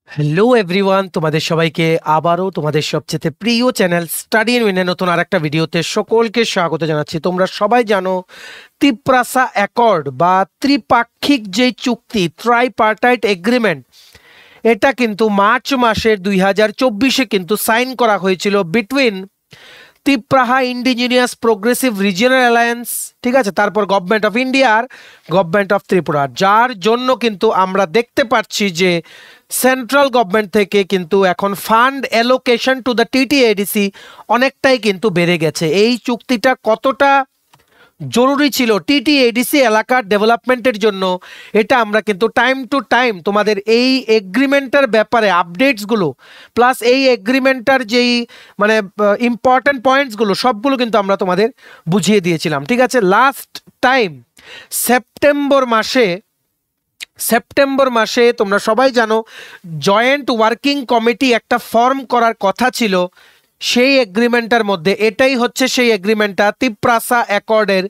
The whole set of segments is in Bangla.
হ্যালো এভরিওয়ান, তোমাদের সবাইকে আবারও তোমাদের সবচেয়ে প্রিয় চ্যানেল স্টাডি ইন উইনের নতুন আরেকটা ভিডিওতে সকলকে স্বাগত জানাচ্ছি। তোমরা সবাই জানো তিপ্রাসা অ্যাকর্ড বা ত্রিপাক্ষিক যে চুক্তি ট্রাইপার্টাইট এগ্রিমেন্ট, এটা কিন্তু মার্চ মাসের 2024-এ কিন্তু সাইন করা হয়েছিল between Tipraha indigenous progressive regional alliance, ঠিক আছে, তারপর গভর্নমেন্ট অফ ইন্ডিয়া আর গভর্নমেন্ট অফ ত্রিপুরা, যার জন্য কিন্তু আমরা দেখতে পাচ্ছি যে সেন্ট্রাল গভর্নমেন্ট থেকে কিন্তু এখন fund allocation to the TTADC অনেকটাই কিন্তু বেড়ে গেছে। এই চুক্তিটা কতটা জরুরি ছিল টিটিএডিসি এলাকার ডেভেলপমেন্টের জন্য, এটা আমরা কিন্তু টাইম টু টাইম তোমাদের এই এগ্রিমেন্টের ব্যাপারে আপডেটসগুলো প্লাস এই এগ্রিমেন্টার যেই মানে ইম্পর্ট্যান্ট পয়েন্টসগুলো সবগুলো কিন্তু আমরা তোমাদের বুঝিয়ে দিয়েছিলাম, ঠিক আছে। লাস্ট টাইম সেপ্টেম্বর মাসে তোমরা সবাই জানো জয়েন্ট ওয়ার্কিং কমিটি একটা ফর্ম করার কথা ছিল সেই এগ্রিমেন্টটার মধ্যে। এটাই হচ্ছে সেই এগ্রিমেন্টটা, তিপ্রাসা অ্যাকর্ডের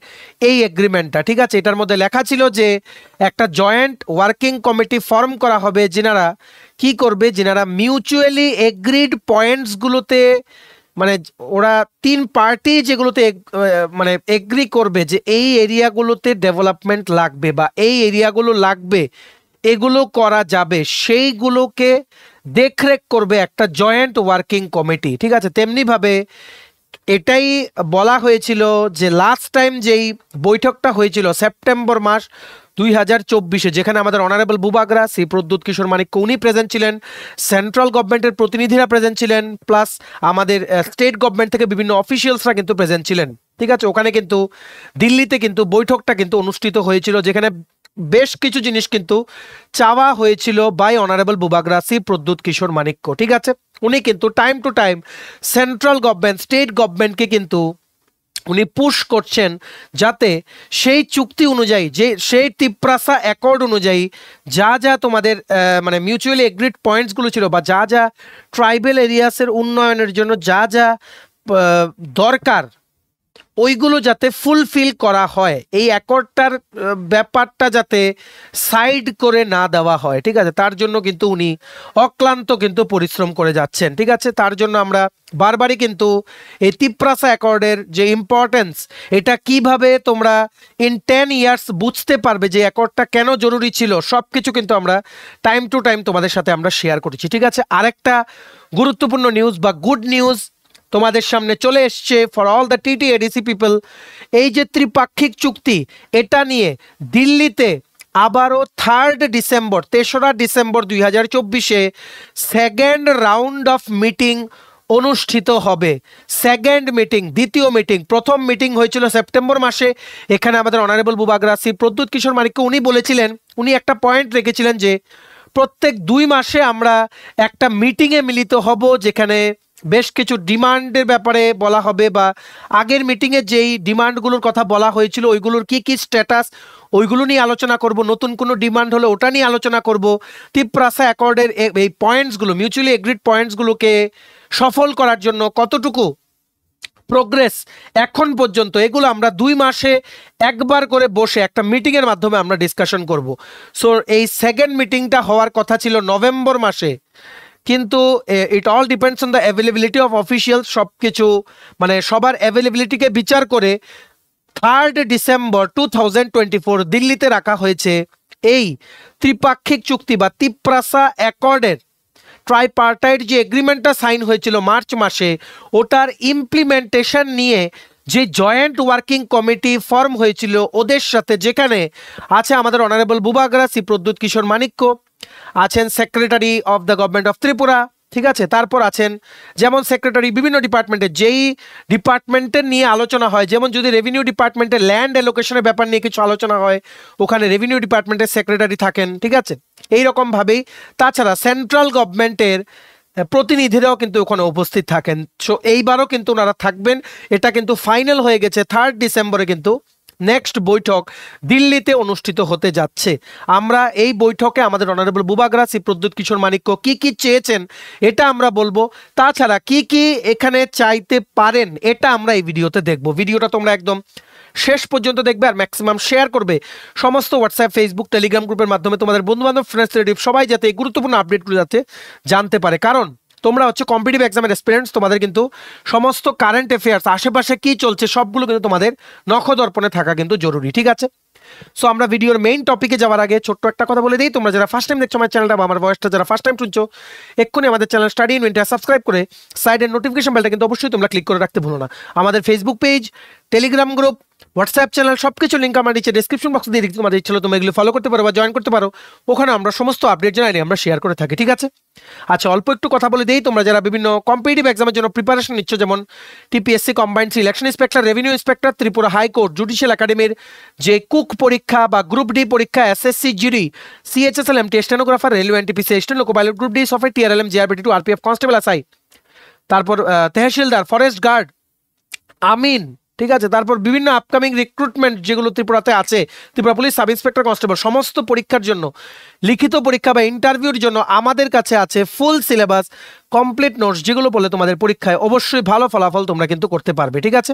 এই এগ্রিমেন্টটা, ঠিক আছে। এটার মধ্যে লেখা ছিল যে একটা জয়েন্ট ওয়ার্কিং কমিটি ফর্ম করা হবে, যেনারা কি করবে, যেনারা মিউচুয়ালি এগ্রিড পয়েন্টসগুলোতে মানে ওরা তিন পার্টি যেগুলোতে মানে এগ্রি করবে যে এই এরিয়াগুলোতে ডেভেলপমেন্ট লাগবে বা এই এরিয়াগুলো লাগবে, এগুলো করা যাবে, সেইগুলোকে দেখরেখ করবে একটা জয়েন্ট ওয়ার্কিং কমিটি, ঠিক আছে। তেমনিভাবে এটাই বলা হয়েছিল যে লাস্ট টাইম যেই বৈঠকটা হয়েছিল সেপ্টেম্বর মাস 2024-এ, যেখানে আমাদের অনারেবল বুবাগরা শ্রী প্রদ্যুৎ কিশোর মানিক্য উনি প্রেজেন্ট ছিলেন, সেন্ট্রাল গভর্নমেন্টের প্রতিনিধিরা প্রেজেন্ট ছিলেন, প্লাস আমাদের স্টেট গভর্নমেন্ট থেকে বিভিন্ন অফিসিয়ালসরা কিন্তু প্রেজেন্ট ছিলেন, ঠিক আছে। ওখানে কিন্তু দিল্লিতে কিন্তু বৈঠকটা কিন্তু অনুষ্ঠিত হয়েছিল, যেখানে বেশ কিছু জিনিস কিন্তু চাওয়া হয়েছিল বাই অনারেবল বুবাগরা শ্রী প্রদ্যুৎ কিশোর মানিক্য, ঠিক আছে। উনি কিন্তু time to time central government state গভর্নমেন্টকে কিন্তু উনি পুশ করছেন যাতে সেই চুক্তি অনুযায়ী, যে সেই তিপ্রাসা অ্যাকর্ড অনুযায়ী যা যা তোমাদের মানে মিউচুয়ালি এগ্রিড পয়েন্টসগুলো ছিল বা যা যা ট্রাইবেল এরিয়াসের উন্নয়নের জন্য যা যা দরকার, ওইগুলো যাতে ফুলফিল করা হয়, এই অ্যাকর্ডটার ব্যাপারটা যাতে সাইড করে না দেওয়া হয়, ঠিক আছে। তার জন্য কিন্তু উনি অক্লান্ত কিন্তু পরিশ্রম করে যাচ্ছেন, ঠিক আছে। তার জন্য আমরা বারবারই কিন্তু এই তিপ্রাসা অ্যাকর্ডের যে ইম্পর্টেন্স, এটা কিভাবে তোমরা ইন 10 ইয়ার্স বুঝতে পারবে যে অ্যাকর্ডটা কেন জরুরি ছিল, সব কিছু কিন্তু আমরা টাইম টু টাইম তোমাদের সাথে আমরা শেয়ার করেছি, ঠিক আছে। আরেকটা গুরুত্বপূর্ণ নিউজ বা গুড নিউজ তোমাদের সামনে চলে এসছে for all the TTADC people. এই যে ত্রিপাক্ষিক চুক্তি, এটা নিয়ে দিল্লিতে আবারও 3রা ডিসেম্বর 2024-এ সেকেন্ড রাউন্ড অফ মিটিং অনুষ্ঠিত হবে। সেকেন্ড মিটিং, দ্বিতীয় মিটিং, প্রথম মিটিং হয়েছিল সেপ্টেম্বর মাসে। এখানে আমাদের অনারেবল বুবাগরা শ্রী প্রদ্যুৎ কিশোর মানিক্য উনি বলেছিলেন, উনি একটা পয়েন্ট রেখেছিলেন যে প্রত্যেক 2 মাসে আমরা একটা মিটিংয়ে মিলিত হব, যেখানে বেশ কিছু ডিমান্ডের ব্যাপারে বলা হবে বা আগের মিটিংয়ে যেই ডিমান্ডগুলোর কথা বলা হয়েছিল ওইগুলোর কি কি স্ট্যাটাস, ওইগুলো নিয়ে আলোচনা করব। নতুন কোনো ডিমান্ড হলে ওটা নিয়ে আলোচনা করব। তিপ্রাসা অ্যাকর্ডের এই পয়েন্টসগুলো, মিউচুয়ালি এগ্রিড পয়েন্টসগুলোকে সফল করার জন্য কতটুকু প্রোগ্রেস এখন পর্যন্ত, এগুলো আমরা 2 মাসে একবার করে বসে একটা মিটিংয়ের মাধ্যমে আমরা ডিসকাশন করব। সো এই সেকেন্ড মিটিংটা হওয়ার কথা ছিল নভেম্বর মাসে, কিন্তু it all depends on the availability of official, সব কিছু মানে সবার অ্যাভেলেবিলিটিকে বিচার করে 3 ডিসেম্বর 2024 দিল্লিতে রাখা হয়েছে এই ত্রিপাক্ষিক চুক্তি বা তিপ্রাসা অ্যাকর্ডের ট্রাইপার্টাইট যে এগ্রিমেন্টটা সাইন হয়েছিল মার্চ মাসে, ওটার ইমপ্লিমেন্টেশন নিয়ে যে জয়েন্ট ওয়ার্কিং কমিটি ফর্ম হয়েছিল ওদের সাথে, যেখানে আছে আমাদের অনারেবল বুবাগরা শ্রী প্রদ্যুৎ কিশোর মানিক্য, আছেন secretary of the government of Tripura, ঠিক আছে, তারপর আছেন যেমন সেক্রেটারি বিভিন্ন ডিপার্টমেন্টের, যেই ডিপার্টমেন্টের নিয়ে আলোচনা হয়, যেমন যদি রেভিনিউ ডিপার্টমেন্টের ল্যান্ড অ্যালোকেশনের ব্যাপার নিয়ে কিছু আলোচনা হয়, ওখানে রেভিনিউ ডিপার্টমেন্টের সেক্রেটারি থাকেন, ঠিক আছে। এইরকমভাবেই তাছাড়া সেন্ট্রাল গভর্নমেন্টের প্রতিনিধিরাও কিন্তু ওখানে উপস্থিত থাকেন। সো এইবারও কিন্তু ওনারা থাকবেন। এটা কিন্তু ফাইনাল হয়ে গেছে, 3 ডিসেম্বরে কিন্তু নেক্সট বৈঠক দিল্লিতে অনুষ্ঠিত হতে যাচ্ছে। আমরা এই বৈঠকে আমাদের অনারেবল বুবাগরা শ্রী প্রদ্যুৎ কিশোর মানিক্য কি কি চেয়েছেন এটা আমরা বলবো, তাছাড়া কি কি এখানে চাইতে পারেন এটা আমরা এই ভিডিওতে দেখব। ভিডিওটা তোমরা একদম শেষ পর্যন্ত দেখবে আর ম্যাক্সিমাম শেয়ার করবে সমস্ত হোয়াটসঅ্যাপ, ফেসবুক, টেলিগ্রাম গ্রুপের মাধ্যমে তোমাদের বন্ধুবান্ধব, ফ্রেন্ডস, রিলেটিভ সবাই যাতে এই গুরুত্বপূর্ণ আপডেটগুলো যাতে জানতে পারে। কারণ তোমরা হচ্ছে কম্পিটিটিভ এক্সামের এক্সপিরিয়েন্স, তোমাদের কিন্তু সমস্ত কারেন্ট অ্যাফেয়ার্স, আশেপাশে কি চলছে সবগুলো কিন্তু তোমাদের নখদর্পণে থাকা কিন্তু জরুরি, ঠিক আছে? সো আমরা ভিডিওর মেইন টপিকে যাওয়ার আগে ছোট্ট একটা কথা বলে দিই, তোমরা যারা ফার্স্ট টাইম দেখছো আমার চ্যানেলটা বা আমার ভয়েসটা যারা ফার্স্ট টাইম শুনছো, এক্ষুনি আমাদের channel study in India subscribe করে সাইডের নোটিফিকেশন বেলটা কিন্তু অবশ্যই তোমরা ক্লিক করে রাখতে ভুলো না। আমাদের Facebook page, Telegram group, WhatsApp channel সবকিছু লিঙ্ক আমার নিচে ডেসক্রিপশন বক্সে দিয়ে দিচ্ছি, তোমাদের ইচ্ছা হলে তোমরা এগুলো ফলো করতে পারো বা জয়েন করতে পারো, ওখানে আমরা সমস্ত আপডেট জানাই আমরা শেয়ার করে থাকি, ঠিক আছে? আচ্ছা, অল্প একটু কথা বলে দিই, তোমরা যারা বিভিন্ন কম্পিটিটিভ এক্সামের জন্য প্রিপারেশন নিচ্ছ, যেমন TPSC combined election inspector, revenue inspector, Tripura high court, judicial একাডেমির যে কুক পরীক্ষা বা গ্রুপ ডি পরীক্ষা, SSC GD, CHSL MT, stenographer, railway NTPC, steno loco pilot, group D software, TRLM, JRBT 2, RPF constable, SI, তারপর তহসিলদার, ফরেস্ট গার্ড, আমিন, ঠিক আছে? তারপর বিভিন্ন আপকামিং রিক্রুটমেন্ট যেগুলো ত্রিপুরাতে আছে, Tripura police sub inspector, constable, সমস্ত পরীক্ষার জন্য, লিখিত পরীক্ষা বা ইন্টারভিউর জন্য আমাদের কাছে আছে ফুল সিলেবাস, কমপ্লিট নোটস, যেগুলো বলে তোমাদের পরীক্ষায় অবশ্যই ভালো ফলাফল তোমরা কিন্তু করতে পারবে, ঠিক আছে?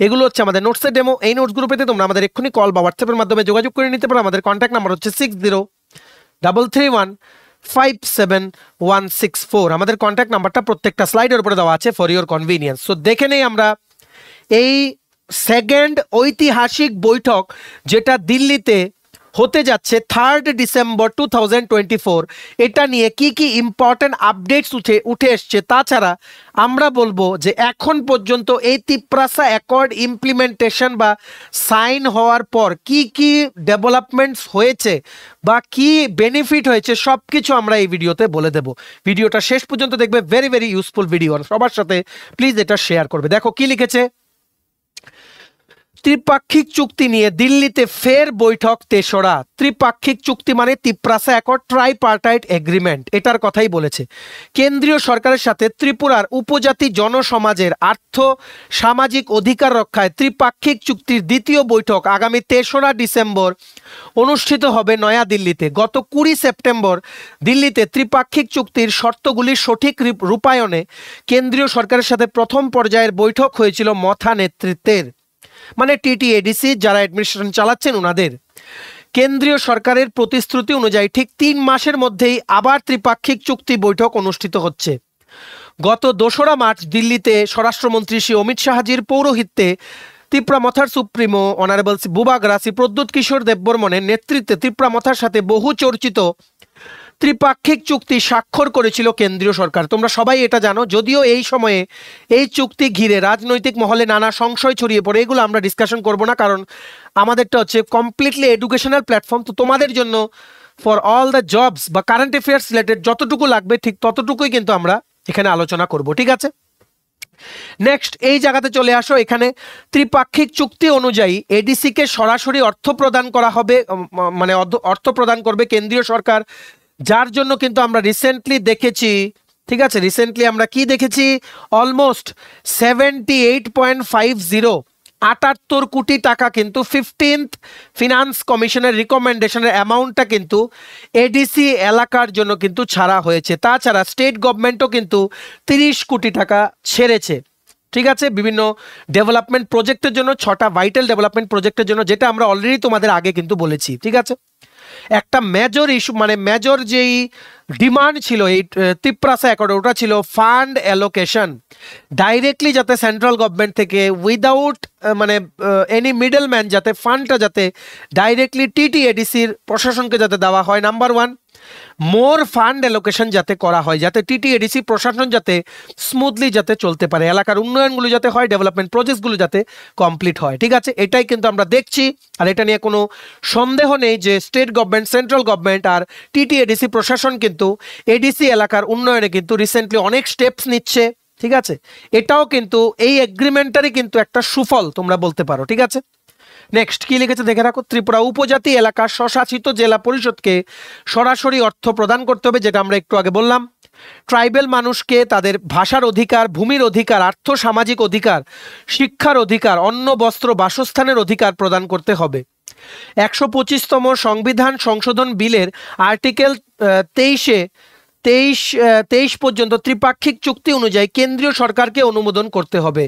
এগুলো হচ্ছে আমাদের নোটসের ডেমো। এই নোটসগুলো পেতে তোমরা আমাদের এক্ষুনি কল বা হোয়াটসঅ্যাপের মাধ্যমে যোগাযোগ করে নিতে পারো। আমাদের কন্ট্যাক্ট নাম্বার হচ্ছে 6033157164। আমাদের কন্ট্যাক্ট নাম্বারটা প্রত্যেকটা স্লাইডের উপরে দেওয়া আছে ফর ইওর কনভিনিয়েন্স। সো দেখে নেই আমরা এই সেকেন্ড ঐতিহাসিক বৈঠক যেটা দিল্লিতে হতে যাচ্ছে 3 ডিসেম্বর 2024, এটা নিয়ে কি কি ইম্পর্টেন্ট আপডেটস উঠে এসছে। তাছাড়া আমরা বলবো যে এখন পর্যন্ত এই তিপ্রাসা অ্যাকর্ড ইমপ্লিমেন্টেশন বা সাইন হওয়ার পর কি কি ডেভেলপমেন্টস হয়েছে বা কি বেনিফিট হয়েছে সব কিছু আমরা এই ভিডিওতে বলে দেব। ভিডিওটা শেষ পর্যন্ত দেখবে, ভেরি ভেরি ইউজফুল ভিডিও, সবার সাথে প্লিজ এটা শেয়ার করবে। দেখো কি লিখেছে, ত্রিপাক্ষিক চুক্তি নিয়ে দিল্লিতে ফের বৈঠক তেসরা। ত্রিপাক্ষিক চুক্তি মানে তিপ্রাসা অ্যাকর্ড, ট্রাইপার্টাইট এগ্রিমেন্ট, এটার কথাই বলেছে। কেন্দ্রীয় সরকারের সাথে ত্রিপুরার উপজাতি জনসমাজের আর্থ সামাজিক অধিকার রক্ষায় ত্রিপাক্ষিক চুক্তির দ্বিতীয় বৈঠক আগামী 3রা ডিসেম্বর অনুষ্ঠিত হবে নয়াদিল্লিতে। গত 20 সেপ্টেম্বর দিল্লিতে ত্রিপাক্ষিক চুক্তির শর্তগুলির সঠিক রূপায়ণে কেন্দ্রীয় সরকারের সাথে প্রথম পর্যায়ের বৈঠক হয়েছিল মথা নেতৃত্বের, মানে টিটিএডিসি যারা অ্যাডমিনিস্ট্রেশন চালাচ্ছেন ওনাদের। কেন্দ্রীয় সরকারের প্রতিশ্রুতি অনুযায়ী ঠিক 3 মাসের মধ্যেই আবার ত্রিপাক্ষিক চুক্তি বৈঠক অনুষ্ঠিত হচ্ছে। গত 2রা মার্চ দিল্লিতে স্বরাষ্ট্রমন্ত্রী শ্রী অমিত শাহজির পৌরোহিত্যে ত্রিপুরা মথার সুপ্রিমো অনারেবল বুবাগরা শ্রী প্রদ্যুৎ কিশোর দেববর্মনের নেতৃত্বে ত্রিপুরা মথার সাথে বহু চর্চিত ত্রিপাক্ষিক চুক্তি স্বাক্ষর করেছিল কেন্দ্রীয় সরকার। তোমরা সবাই এটা জানো, যদিও এই সময়ে এই চুক্তি ঘিরে রাজনৈতিক মহলে নানা সংশয় ছড়িয়ে পড়ে, এগুলো আমরা ডিসকাশন করব না, কারণ আমাদেরটা হচ্ছে কমপ্লিটলি এডুকেশনাল প্ল্যাটফর্ম। তো তোমাদের জন্য ফর অল দ্য জবস বা কারেন্ট অ্যাফেয়ার্স রিলেটেড যতটুকু লাগবে ঠিক ততটুকুই কিন্তু আমরা এখানে আলোচনা করব, ঠিক আছে? নেক্সট এই জায়গাতে চলে আসো, এখানে ত্রিপাক্ষিক চুক্তি অনুযায়ী এডিসিকে সরাসরি অর্থ প্রদান করা হবে, মানে অর্থ প্রদান করবে কেন্দ্রীয় সরকার, যার জন্য কিন্তু আমরা রিসেন্টলি দেখেছি, ঠিক আছে? রিসেন্টলি আমরা কি দেখেছি, অলমোস্ট 78.50 78 কোটি টাকা কিন্তু 15th ফিনান্স কমিশনের রিকমেন্ডেশনের অ্যামাউন্টটা কিন্তু এডিসি এলাকার জন্য কিন্তু ছাড়া হয়েছে। তাছাড়া স্টেট গভর্নমেন্টও কিন্তু 30 কোটি টাকা ছেড়েছে, ঠিক আছে? বিভিন্ন ডেভেলপমেন্ট প্রজেক্টের জন্য, 6টা ভাইটাল ডেভেলপমেন্ট প্রজেক্টের জন্য, যেটা আমরা অলরেডি তোমাদের আগে কিন্তু বলেছি, ঠিক আছে? একটা মেজর ইস্যু মানে মেজর যেই ডিমান্ড ছিল এই তিপ্রাসা অ্যাকর্ডে, ওটা ছিল ফান্ড অ্যালোকেশন ডাইরেক্টলি যাতে সেন্ট্রাল গভর্নমেন্ট থেকে উইদাউট মানে এনি মিডলম্যান যাতে ফান্ডটা যাতে ডাইরেক্টলি টিটিএডিসির প্রশাসনকে যাতে দেওয়া হয়। নাম্বার 1, মোর ফান্ড অ্যালোকেশন যাতে করা হয়, যাতে টিটিএডিসি প্রশাসন যাতে স্মুথলি যাতে চলতে পারে, এলাকার উন্নয়নগুলো যাতে হয়, ডেভেলপমেন্ট প্রজেক্টগুলো যাতে কমপ্লিট হয়, ঠিক আছে? এটাই কিন্তু আমরা দেখছি, আর এটা নিয়ে কোনো সন্দেহ নেই যে স্টেট গভর্নমেন্ট, সেন্ট্রাল গভর্নমেন্ট আর টিটিএডিসি প্রশাসন কিন্তু এডিসি এলাকার উন্নয়নে কিন্তু রিসেন্টলি অনেক স্টেপস নিচ্ছে, ঠিক আছে? এটাও কিন্তু এই এগ্রিমেন্টারই কিন্তু একটা সুফল তোমরা বলতে পারো, ঠিক আছে? নেক্সট কি লিখেছে দেখে রাখো, ত্রিপুরা উপজাতি এলাকার স্বশাসিত জেলা পরিষদকে সরাসরি অর্থ প্রদান করতে হবে, যেটা আমরা একটু আগে বললাম। ট্রাইবেল মানুষকে তাদের ভাষার অধিকার, ভূমির অধিকার, আর্থ সামাজিক অধিকার, শিক্ষার অধিকার, অন্ন বস্ত্র বাসস্থানের অধিকার প্রদান করতে হবে। 125তম সংবিধান সংশোধন বিলের আর্টিকেল 23 পর্যন্ত ত্রিপাক্ষিক চুক্তি অনুযায়ী কেন্দ্রীয় সরকারকে অনুমোদন করতে হবে।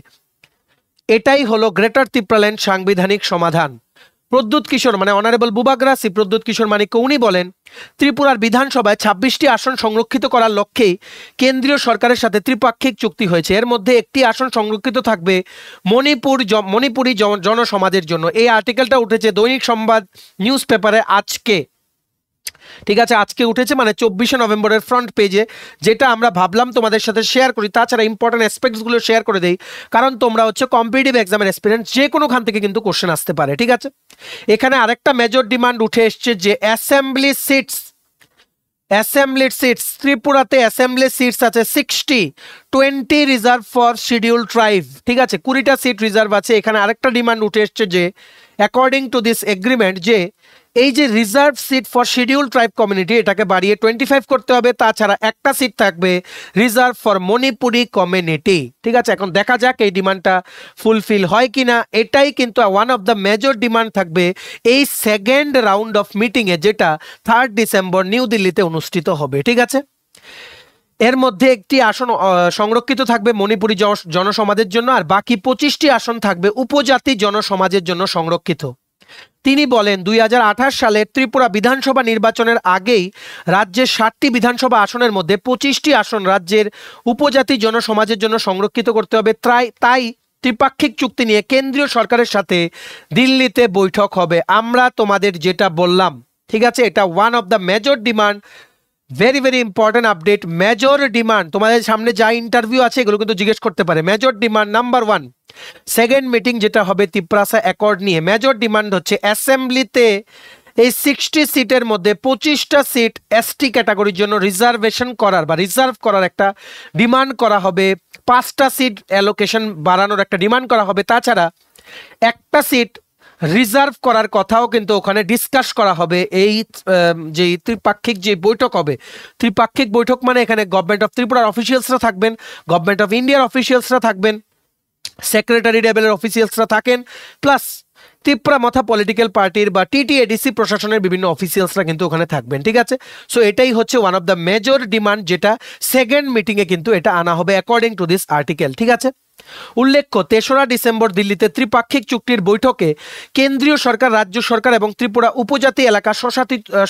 এটাই হলো গ্রেটার ত্রিপুরাল্যান্ড সাংবিধানিক সমাধান। প্রদ্যুৎ কিশোর মানে অনারেবল বুবাগ্রা শ্রী প্রদ্যুৎ কিশোর মানিক্য উনি বলেন, ত্রিপুরার বিধানসভায় 26টি আসন সংরক্ষিত করার লক্ষ্যেই কেন্দ্রীয় সরকারের সাথে ত্রিপাক্ষিক চুক্তি হয়েছে। এর মধ্যে একটি আসন সংরক্ষিত থাকবে মণিপুরি জনসমাজের জন্য। এই আর্টিকেলটা উঠেছে দৈনিক সংবাদ নিউজ পেপারে আজকে, ঠিক আছে, আজকে উঠেছে মানে 24শে নভেম্বরের ফ্রন্ট পেজে, যেটা আমরা ভাবলাম তোমাদের সাথে শেয়ার করি। তাছাড়া ইম্পর্টেন্ট অ্যাসপেক্টসগুলো শেয়ার করে দেই, কারণ তোমরা হচ্ছে কম্পিটিটিভ এক্সামের এক্সপিরিয়েন্স, যে কোনোখান থেকে কিন্তু কোশ্চেন আসতে পারে, ঠিক আছে। এখানে আরেকটা মেজর ডিমান্ড উঠে এসছে যে অ্যাসেম্বলি সিটস ত্রিপুরাতে অ্যাসেম্বলি সিটস আছে 60, 20 রিজার্ভ ফর শিডিউল ট্রাইব, ঠিক আছে, 20টা সিট রিজার্ভ আছে। এখানে আরেকটা ডিমান্ড উঠে এসছে যে অ্যাকর্ডিং টু দিস এগ্রিমেন্ট যে এই যে reserve seat for schedule tribe community এটাকে বাড়িয়ে 25 করতে হবে। তাছাড়া একটা সিট থাকবে রিজার্ভ ফর মণিপুরি কমিউনিটি, ঠিক আছে। এখন দেখা যাক এই ডিমান্ডটা ফুলফিল হয় কিনা। এটাই কিন্তু one of the major demand থাকবে এই সেকেন্ড রাউন্ড অফ মিটিংয়ে, যেটা 3 ডিসেম্বর নিউ দিল্লিতে অনুষ্ঠিত হবে, ঠিক আছে। এর মধ্যে একটি আসন সংরক্ষিত থাকবে মণিপুরি জনসমাজের জন্য, আর বাকি 25টি আসন থাকবে উপজাতি জনসমাজের জন্য সংরক্ষিত। তিনি বলেন 2028 সালের ত্রিপুরা বিধানসভা নির্বাচনের আগেই রাজ্যের 60টি বিধানসভা আসনের মধ্যে 25টি আসন রাজ্যের উপজাতি জনসমাজের জন্য সংরক্ষিত করতে হবে। তাই ত্রিপাক্ষিক চুক্তি নিয়ে কেন্দ্রীয় সরকারের সাথে দিল্লিতে বৈঠক হবে। আমরা তোমাদের যেটা বললাম, ঠিক আছে, এটা one of the major demand, very very important update. Major demand তোমাদের সামনে যা ইন্টারভিউ আছে এগুলো কিন্তু জিজ্ঞেস করতে পারে। Major demand number 1, second meeting যেটা হবে তিপ্রাসা অ্যাকর্ড নিয়ে, মেজর ডিমান্ড হচ্ছে অ্যাসেম্বলিতে এই 60 সিটের মধ্যে 25টা সিট এসটি ক্যাটাগরির জন্য রিজার্ভেশন করার বা রিজার্ভ করার একটা ডিমান্ড করা হবে। 5টা সিট অ্যালোকেশন বাড়ানোর একটা ডিমান্ড করা হবে। তাছাড়া একটা সিট রিজার্ভ করার কথাও কিন্তু ওখানে ডিসকাস করা হবে। এই যে ত্রিপাক্ষিক যে বৈঠক হবে, ত্রিপাক্ষিক বৈঠক মানে এখানে গভর্নমেন্ট অফ ত্রিপুরার অফিসিয়ালসরা থাকবেন, গভর্নমেন্ট অফ ইন্ডিয়ার অফিসিয়ালসরা থাকবেন, সেক্রেটারি লেভেলের অফিসিয়ালসরা থাকেন, প্লাস ত্রিপুরা মথা পলিটিক্যাল পার্টির বা টিটিএডিসি প্রশাসনের বিভিন্ন অফিসিয়ালসরা কিন্তু ওখানে থাকবেন, ঠিক আছে। সো এটাই হচ্ছে one of the major demand, যেটা সেকেন্ড মিটিংয়ে কিন্তু এটা আনা হবে অ্যাকর্ডিং টু দিস আর্টিকেল, ঠিক আছে। উল্লেখ্য 3রা ডিসেম্বর দিল্লিতে ত্রিপাক্ষিক চুক্তির বৈঠকে কেন্দ্রীয় সরকার, রাজ্য সরকার এবং ত্রিপুরা উপজাতি এলাকা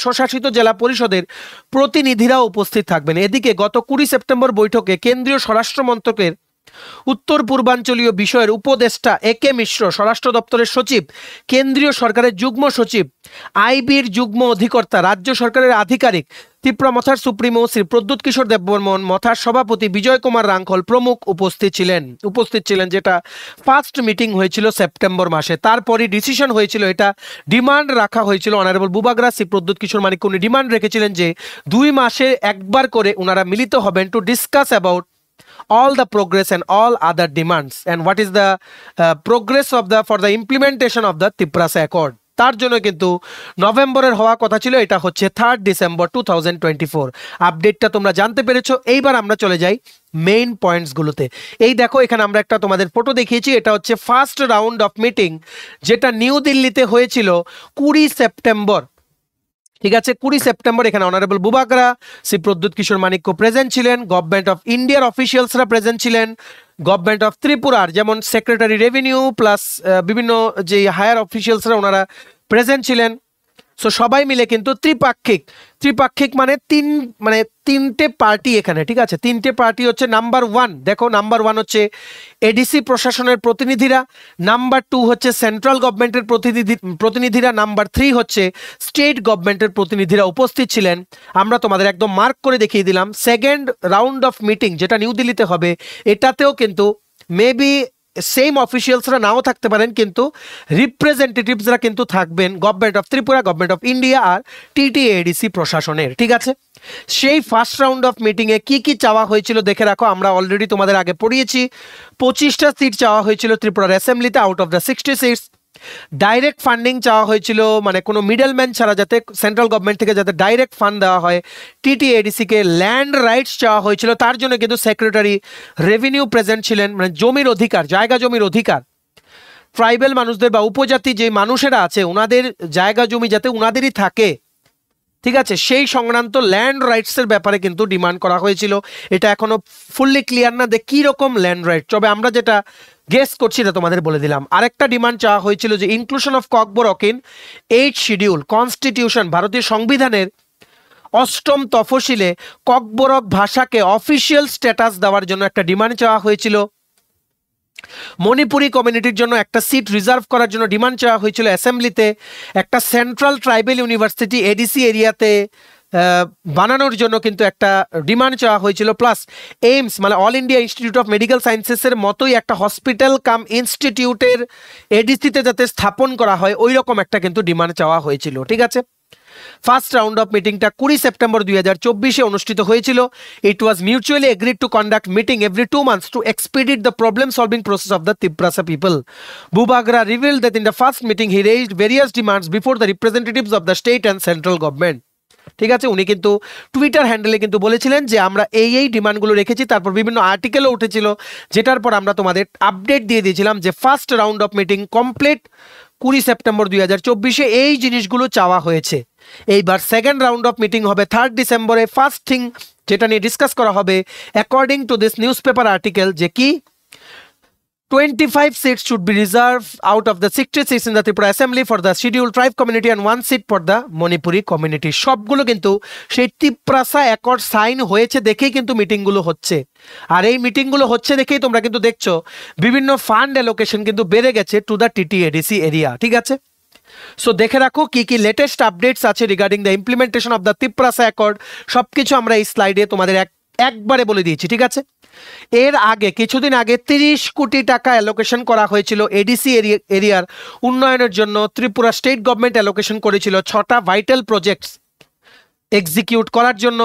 স্বশাসিত জেলা পরিষদের প্রতিনিধিরা উপস্থিত থাকবেন। এদিকে গত 20 সেপ্টেম্বর বৈঠকে কেন্দ্রীয় স্বরাষ্ট্র মন্ত্রকের উত্তর পূর্বাঞ্চলীয় বিষয়ের উপদেষ্টা একে মিশ্র, স্বরাষ্ট্র দপ্তরের সচিব, কেন্দ্রীয় সরকারের যুগ্ম সচিব, আইবির যুগ্ম অধিকর্তা, রাজ্য সরকারের আধিকারিক, ত্রিপুরা মথার সুপ্রিমো শ্রী প্রদ্যুৎ কিশোর দেববর্মন, মথার সভাপতি বিজয় কুমার রাঙ্খল প্রমুখ উপস্থিত ছিলেন, যেটা ফার্স্ট মিটিং হয়েছিল সেপ্টেম্বর মাসে। তারপরই ডিসিশন হয়েছিল, এটা ডিমান্ড রাখা হয়েছিল। অনারেবল বুবাগ্রা শ্রী প্রদ্যুৎ কিশোর মানিক্য উনি ডিমান্ড রেখেছিলেন যে 2 মাসে একবার করে ওনারা মিলিত হবেন to discuss about all the progress and all other demands and what is the progress of for the implementation of the Tiprasa Accord। তার জন্য কিন্তু নভেম্বরের হওয়া কথা ছিল, এটা হচ্ছে 3 ডিসেম্বর 2024। আপডেটটা তোমরা জানতে পেরেছো। এইবার আমরা চলে যাই মেইন পয়েন্টসগুলোতে। এই দেখো এখানে আমরা একটা তোমাদের ফটো দেখিয়েছি, এটা হচ্ছে ফার্স্ট রাউন্ড অফ মিটিং, যেটা নিউ দিল্লিতে হয়েছিল 20 সেপ্টেম্বর, ঠিক আছে। 20 সেপ্টেম্বর এখানে অনারেবল বুবাগ্রা শ্রী প্রদ্যুৎ কিশোর মানিক্য প্রেজেন্ট ছিলেন, গভর্নমেন্ট অফ ইন্ডিয়ার অফিসিয়ালসরা প্রেজেন্ট ছিলেন, গভর্নমেন্ট অফ ত্রিপুরার যেমন সেক্রেটারি রেভিনিউ প্লাস বিভিন্ন যে হায়ার অফিসিয়ালসরা ওনারা প্রেজেন্ট ছিলেন। সো সবাই মিলে কিন্তু ত্রিপাক্ষিক মানে তিনটে পার্টি এখানে, ঠিক আছে। 3টে পার্টি হচ্ছে নাম্বার 1, দেখো নাম্বার 1 হচ্ছে এডিসি প্রশাসনের প্রতিনিধিরা, নাম্বার 2 হচ্ছে সেন্ট্রাল গভর্নমেন্টের প্রতিনিধিরা, নাম্বার 3 হচ্ছে স্টেট গভর্নমেন্টের প্রতিনিধিরা উপস্থিত ছিলেন। আমরা তোমাদের একদম মার্ক করে দেখিয়ে দিলাম সেকেন্ড রাউন্ড অফ মিটিং যেটা নিউ দিল্লিতে হবে, এটাতেও কিন্তু মেবি সেম অফিসিয়ালসরা নাও থাকতে পারেন, কিন্তু রিপ্রেজেন্টেটিভসরা কিন্তু থাকবেন government of Tripura, government of India আর টিটিএডিসি প্রশাসনের, ঠিক আছে। সেই ফার্স্ট রাউন্ড অফ মিটিংয়ে কি কি চাওয়া হয়েছিল দেখে রাখো, আমরা অলরেডি তোমাদের আগে পড়িয়েছি। 25টা সিট চাওয়া হয়েছিল ত্রিপুরার অ্যাসেম্বলিতে out of the 60 seats. Direct funding চাওয়া হয়েছিল, মানে কোনো মিডলম্যান ছাড়া যাতে সেন্ট্রাল গভর্নমেন্ট থেকে যাতে ডাইরেক্ট ফান্ড দেওয়া হয়। টিটিএডিসিকে ল্যান্ড রাইটস চাওয়া হয়েছিল, তার জন্য কিন্তু সেক্রেটারি রেভিনিউ প্রেজেন্ট ছিলেন, মানে জমির অধিকার, জায়গা জমির অধিকার, ট্রাইবেল মানুষদের বা উপজাতি যে মানুষেরা আছে ওনাদের জায়গা জমি যাতে ওনাদেরই থাকে, ঠিক আছে, সেই সংক্রান্ত ল্যান্ড রাইটসের ব্যাপারে কিন্তু ডিমান্ড করা হয়েছিল। এটা এখনো ফুললি ক্লিয়ার না যে কী রকম ল্যান্ড রাইট, তবে আমরা যেটা গেস করছি এটা তোমাদের বলে দিলাম। আরেকটা ডিমান্ড চাওয়া হয়েছিল যে inclusion of Kokborok in 8th schedule constitution, ভারতীয় সংবিধানের 8ম তফসিলে ককবরক ভাষাকে অফিসিয়াল স্ট্যাটাস দেওয়ার জন্য একটা ডিমান্ড চাওয়া হয়েছিল। মণিপুরি কমিউনিটির জন্য একটা সিট রিজার্ভ করার জন্য ডিমান্ড চাওয়া হয়েছিল অ্যাসেম্বলিতে। একটা সেন্ট্রাল ট্রাইবেল ইউনিভার্সিটি এডিসি এরিয়াতে বানানোর জন্য কিন্তু একটা ডিমান্ড চাওয়া হয়েছিল। প্লাস এইমস মানে all India institute of medical সায়েন্সেসের মতোই একটা হসপিটাল কাম ইনস্টিটিউটের এডিসিতে যাতে স্থাপন করা হয় ওই রকম একটা কিন্তু ডিমান্ড চাওয়া হয়েছিল। ঠিক আছে, ফার্স্ট রাউন্ড অফ মিটিংটা 20 সেপ্টেম্বর 2024 অনুষ্ঠিত হয়েছিল। It was mutually agreed to conduct meeting every 2 months to expedite the problem solving process of the Tiprasa people. Bubagra revealed that in the first meeting he raised various demands before the representatives of the state and central government. ঠিক আছে, উনি কিন্তু টুইটার হ্যান্ডেলে কিন্তু বলেছিলেন যে আমরা এই ডিমান্ডগুলো রেখেছি। তারপর বিভিন্ন আর্টিকেলও উঠেছিল, যেটার পর আমরা তোমাদের আপডেট দিয়ে দিয়েছিলাম যে first round of meeting complete 20 September 2024 এই জিনিসগুলো চাওয়া হয়েছে। এইবার সেকেন্ড রাউন্ড অফ মিটিং হবে 3rd ডিসেম্বরে। ফার্স্ট থিং যেটা নিয়ে ডিসকাস করা হবে according to this news paper article যে কি 25 seats should be reserved out of the 60 seats in the Tripura Assembly for the scheduled tribe community and 1 seat for the Manipuri community। সবগুলো কিন্তু সেই তিপ্রাসা অ্যাকর্ড সাইন হয়েছে দেখেই কিন্তু মিটিংগুলো হচ্ছে। আর এই মিটিংগুলো হচ্ছে দেখেই তোমরা কিন্তু দেখছো বিভিন্ন ফান্ড অ্যালোকেশন কিন্তু বেড়ে গেছে টু দ্য TTADC এরিয়া। ঠিক আছে, সো দেখে রাখো কি কি লেটেস্ট আপডেটস আছে regarding the implementation of the Tiprasa accord. সবকিছু আমরা এই স্লাইডে তোমাদের একবারে বলে দিয়েছি। ঠিক আছে, এর আগে কিছুদিন আগে 30 কোটি টাকা অ্যালোকেশন করা হয়েছিল এডিসি এরিয়ার উন্নয়নের জন্য। ত্রিপুরা স্টেট গভর্নমেন্ট অ্যালোকেশন করেছিল 6টা ভাইটাল প্রজেক্টস এক্সিকিউট করার জন্য।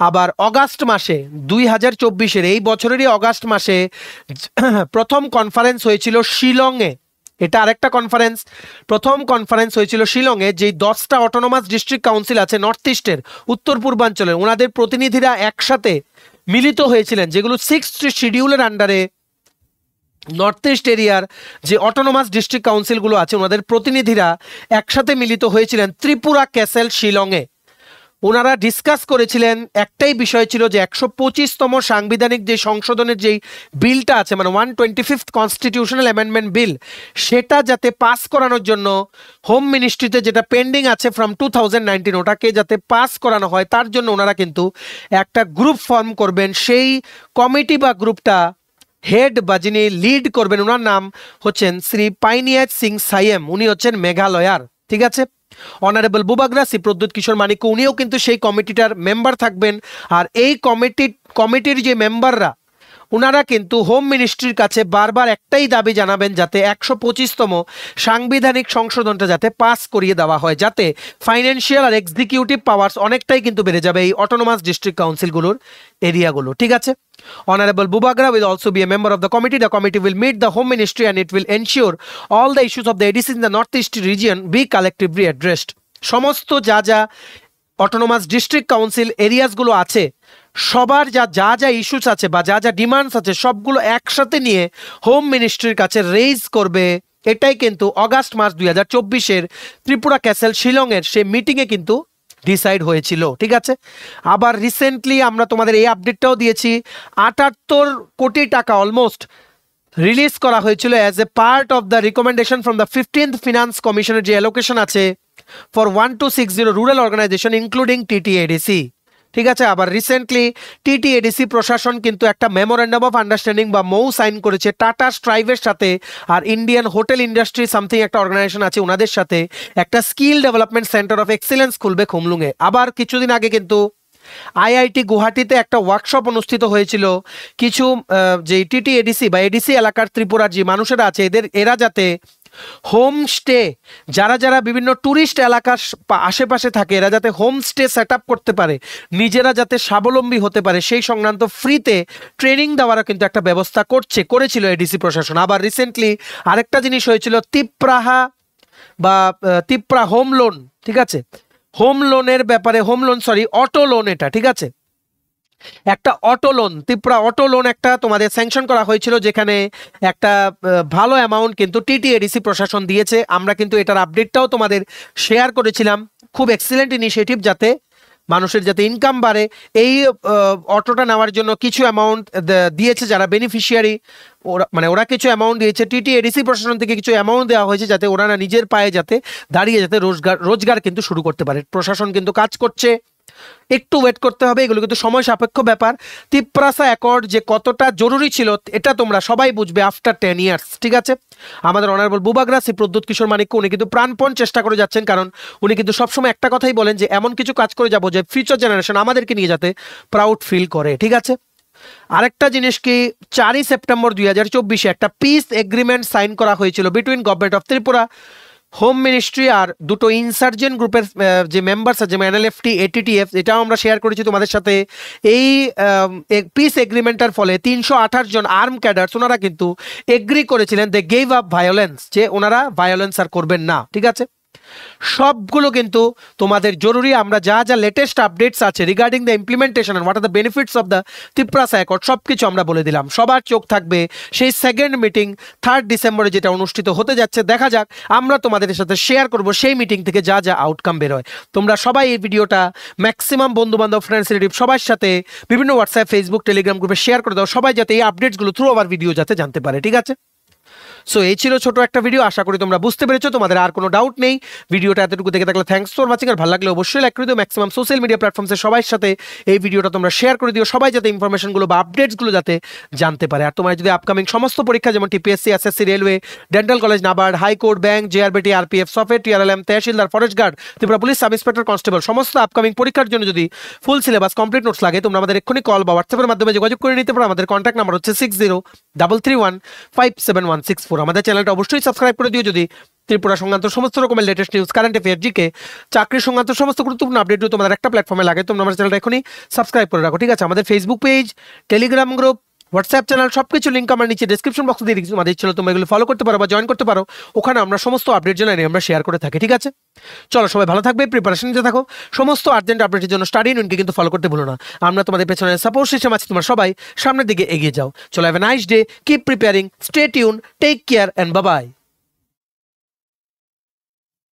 আবার অগাস্ট মাসে 2024 এই বছরেরই অগাস্ট মাসে প্রথম কনফারেন্স হয়েছিল শিলংয়ে। এটা আরেকটা কনফারেন্স। প্রথম কনফারেন্স হয়েছিল শিলংয়ে, যেই 10টা অটোনোমাস ডিস্ট্রিক্ট কাউন্সিল আছে নর্থ ইস্টের, উত্তর পূর্বাঞ্চলের, ওনাদের প্রতিনিধিরা একসাথে মিলিত হয়েছিলেন, যেগুলো 6th শিডিউলের আন্ডারে নর্থ ইস্ট এরিয়ার যে অটোনোমাস ডিস্ট্রিক্ট কাউন্সিলগুলো আছে ওনাদের প্রতিনিধিরা একসাথে মিলিত হয়েছিলেন ত্রিপুরা ক্যাসেল শিলংয়ে। ওনারা ডিসকাস করেছিলেন, একটাই বিষয় ছিল যে 125তম সাংবিধানিক যে সংশোধনের যেই বিলটা আছে মানে 125th কনস্টিটিউশনাল অ্যামেন্ডমেন্ট বিল, সেটা যাতে পাস করানোর জন্য হোম মিনিস্ট্রিতে যেটা পেন্ডিং আছে ফ্রম 2019 ওটাকে যাতে পাস করানো হয়, তার জন্য ওনারা কিন্তু একটা গ্রুপ ফর্ম করবেন। সেই কমিটি বা গ্রুপটা হেড বা যিনি লিড করবেন ওনার নাম হচ্ছেন শ্রী পাইনিয়াজ সিং সাইয়েম, উনি হচ্ছেন মেঘালয়ার। ঠিক আছে, অনারেবল বুবাগরা শ্রী প্রদ্যুৎ কিশোর মানিক উনিও কিন্তু সেই কমিটিটার মেম্বার থাকবেন। আর এই কমিটির যে মেম্বাররা ওনারা কিন্তু হোম মিনিস্ট্রির কাছে বারবার একটাই দাবি জানাবেন যাতে 125তম সাংবিধানিক সংশোধনটা যাতে পাস করিয়ে দেওয়া হয়, যাতে ফাইন্যান্সিয়াল আর এক্সিকিউটিভ পাওয়ার্স অনেকটাই কিন্তু বেড়ে যাবে এই অটোনোমাস ডিস্ট্রিক্ট কাউন্সিলগুলোর এরিয়াগুলো। ঠিক আছে, Honorable Bubagra will also be a member of the committee. The committee will meet the Home Ministry and it will ensure all the issues of the ADC in the Northeast region be collectively addressed. সমস্ত যা যা অটোনোমাস ডিস্ট্রিক্ট কাউন্সিল এরিয়াসগুলো আছে সবার যা ইস্যুস আছে বা যা ডিমান্ডস আছে সবগুলো একসাথে নিয়ে হোম মিনিস্ট্রির কাছে রেইজ করবে। এটাই কিন্তু অগাস্ট মাস 2024 ত্রিপুরা ক্যাসেল শিলংয়ের সেই মিটিংয়ে কিন্তু ডিসাইড হয়েছিল। ঠিক আছে, আবার রিসেন্টলি আমরা তোমাদের এই আপডেটটাও দিয়েছি, 78 কোটি টাকা অলমোস্ট রিলিজ করা হয়েছিল as a part of the recommendation from the 15th finance কমিশনের যে অ্যালোকেশন আছে for 1260 rural organisation including TTADC। ঠিক আছে, আবার রিসেন্টলি TTADC প্রশাসন কিন্তু একটা মেমোরেন্ডাম অফ আন্ডারস্ট্যান্ডিং বা মৌ সাইন করেছে টাটা স্ট্রাইভের সাথে আর ইন্ডিয়ান হোটেল ইন্ডাস্ট্রি সামথিং একটা অর্গানাইজেশন আছে ওনাদের সাথে একটা skill development centre of excellence খুলবে খুমলুঙে। আবার কিছুদিন আগে কিন্তু IIT গুয়াহাটিতে একটা ওয়ার্কশপ অনুষ্ঠিত হয়েছিল কিছু যে TTADC বা ADC এলাকার ত্রিপুরার যে মানুষেরা আছে এরা যাতে হোমস্টে যারা বিভিন্ন ট্যুরিস্ট এলাকার আশেপাশে থাকে এরা যাতে হোমস্টে সেট আপ করতে পারে, নিজেরা যাতে স্বাবলম্বী হতে পারে সেই সংক্রান্ত ফ্রিতে ট্রেনিং দেওয়ারও কিন্তু একটা ব্যবস্থা করেছিল ADC প্রশাসন। আবার রিসেন্টলি আরেকটা জিনিস হয়েছিল তিপ্রা হোম লোন। ঠিক আছে, হোম লোনের ব্যাপারে অটো লোন, এটা ঠিক আছে একটা auto loan, Tripura auto loan একটা তোমাদের স্যাংশন করা হয়েছিল, যেখানে একটা ভালো অ্যামাউন্ট কিন্তু TTADC প্রশাসন দিয়েছে। আমরা কিন্তু এটার আপডেটটাও তোমাদের শেয়ার করেছিলাম। খুব এক্সিলেন্ট ইনিশিয়েটিভ, যাতে মানুষের যাতে ইনকাম বাড়ে, এই অটোটা নেওয়ার জন্য কিছু অ্যামাউন্ট দিয়েছে যারা বেনিফিশিয়ারি, ওরা কিছু অ্যামাউন্ট দিয়েছে, টিটিএডিসি প্রশাসন থেকে কিছু অ্যামাউন্ট দেওয়া হয়েছে যাতে ওরা না নিজের পায়ে যাতে দাঁড়িয়ে যাতে রোজগার কিন্তু শুরু করতে পারে। প্রশাসন কিন্তু কাজ করছে, একটু ওয়েট করতে হবে, এগুলো কিন্তু সময় সাপেক্ষ ব্যাপার। তিপ্রাসা অ্যাকর্ড যে কতটা জরুরি ছিল এটা তোমরা সবাই বুঝবে আফটার 10 ইয়ার্স, ঠিক আছে। আমাদের অনারেবল বুবাগ্রা শ্রী প্রদ্যুৎ কিশোর মানিক্য উনি কিন্তু প্রাণপণ চেষ্টা করে যাচ্ছেন, কারণ উনি কিন্তু সবসময় একটা কথাই বলেন যে এমন কিছু কাজ করে যাবো যে ফিউচার জেনারেশন আমাদেরকে নিয়ে যাতে প্রাউড ফিল করে, ঠিক আছে। আরেকটা জিনিস কি, 4ই সেপ্টেম্বর 2024 একটা পিস এগ্রিমেন্ট সাইন করা হয়েছিল between government of Tripura, home ministry আর দুটো ইনসার্জেন্ট গ্রুপের যে মেম্বার্স আছে, যেমন এনএলএফটি, এটিটিএফ, এটাও আমরা শেয়ার করেছি তোমাদের সাথে। এই পিস এগ্রিমেন্টের ফলে 328 জন আর্ম ক্যাডার্স ওনারা কিন্তু এগ্রি করেছিলেন, দে গেভ আপ ভায়োলেন্স, যে ওনারা ভায়োলেন্স আর করবেন না, ঠিক আছে। সবগুলো কিন্তু তোমাদের জরুরি। আমরা যা যা লেটেস্ট আপডেটস আছে regarding the implementation and what are the benefits of the Tiprasa accord সব কিছু আমরা বলে দিলাম। সবার চোখ থাকবে সেই সেকেন্ড মিটিং 3 ডিসেম্বরে যেটা অনুষ্ঠিত হতে যাচ্ছে। দেখা যাক, আমরা তোমাদের সাথে শেয়ার করব সেই মিটিং থেকে যা যা আউটকাম বেরোয়। তোমরা সবাই এই ভিডিওটা ম্যাক্সিমাম বন্ধুবান্ধব, ফ্রেন্ডস, রিলেটিভ সবার সাথে বিভিন্ন হোয়াটসঅ্যাপ, ফেসবুক, টেলিগ্রাম গ্রুপে শেয়ার করে দাও, সবাই যাতে এই আপডেটসগুলো থ্রু আওয়ার ভিডিও যাতে জানতে পারে, ঠিক আছে। সো এই ছিল ছোট একটা ভিডিও, আশা করি তোমরা বুঝতে পেরেছো, তোমাদের আর কোনো ডাউট নেই। ভিডিওটা এতটুকু দেখে থাকলে থ্যাঙ্কস ফর ওয়াচিং, আর ভালো লাগলে অবশ্যই লাইক করে দিও। ম্যাক্সিমাম সোশ্যাল মিডিয়া প্ল্যাটফর্মসে সবার সাথে এই ভিডিওটা তোমরা শেয়ার করে দিও, সবাই যাতে ইনফরমেশনগুলো বা আপডেটসগুলো যাতে জানতে পারে। আর তোমার যদি আপকামিং সমস্ত পরীক্ষা যেমন TPSC, SSC, railway, dental college, NABARD, high court, bank, JRBT, RPF, software, TRLM, tehsildar, forest guard, Tripura police sub inspector, constable, সমস্ত আপকামিং পরীক্ষার জন্য যদি ফুল সিলেবাস কমপ্লিট নোটস লাগে, তোমরা আমাদের এক্ষুনি কল বা হোয়াটসঅ্যাপের মাধ্যমে যোগাযোগ করে নিতে পারো। আমাদের কন্ট্যাক্ট নাম্বার হচ্ছে 6033157164। আমাদের চ্যানেলটা অবশ্যই সাবস্ক্রাইব করে দিও যদি ত্রিপুরা সংক্রান্ত সমস্ত রকমের latest news, current affair, GK, চাকরি সংক্রান্ত সমস্ত গুরুত্বপূর্ণ আপডেট তোমাদের একটা প্ল্যাটফর্মে লাগে। তোমরা আমার চ্যানেলটা এখনই সাবস্ক্রাইব করে রাখো, ঠিক আছে। আমাদের Facebook page, Telegram group, WhatsApp channel সবকিছু লিঙ্ক আমার নিচে ডেসক্রিপশন বক্সে দিয়ে দিচ্ছি। আমাদের ছিল তোমরা এগুলো ফলো করতে পারো বা জয়েন করতে পারো, ওখানে আমরা সমস্ত আপডেট জানাই আমরা শেয়ার করে থাকি, ঠিক আছে। চলো সবাই ভালো থাকবে, প্রিপারেশন নিতে থাকো, সমস্ত আর্জেন্ট আপডেটের জন্য স্টাডি ইউনিয়নকে কিন্তু ফলো করতে ভুলো না। আমরা তোমাদের পেছনে সাপোর্ট সিস্টেম আছি, তোমরা সবাই সামনের দিকে এগিয়ে যাও। চলো, have a nice day, keep preparing, stay tune, take care and bye by.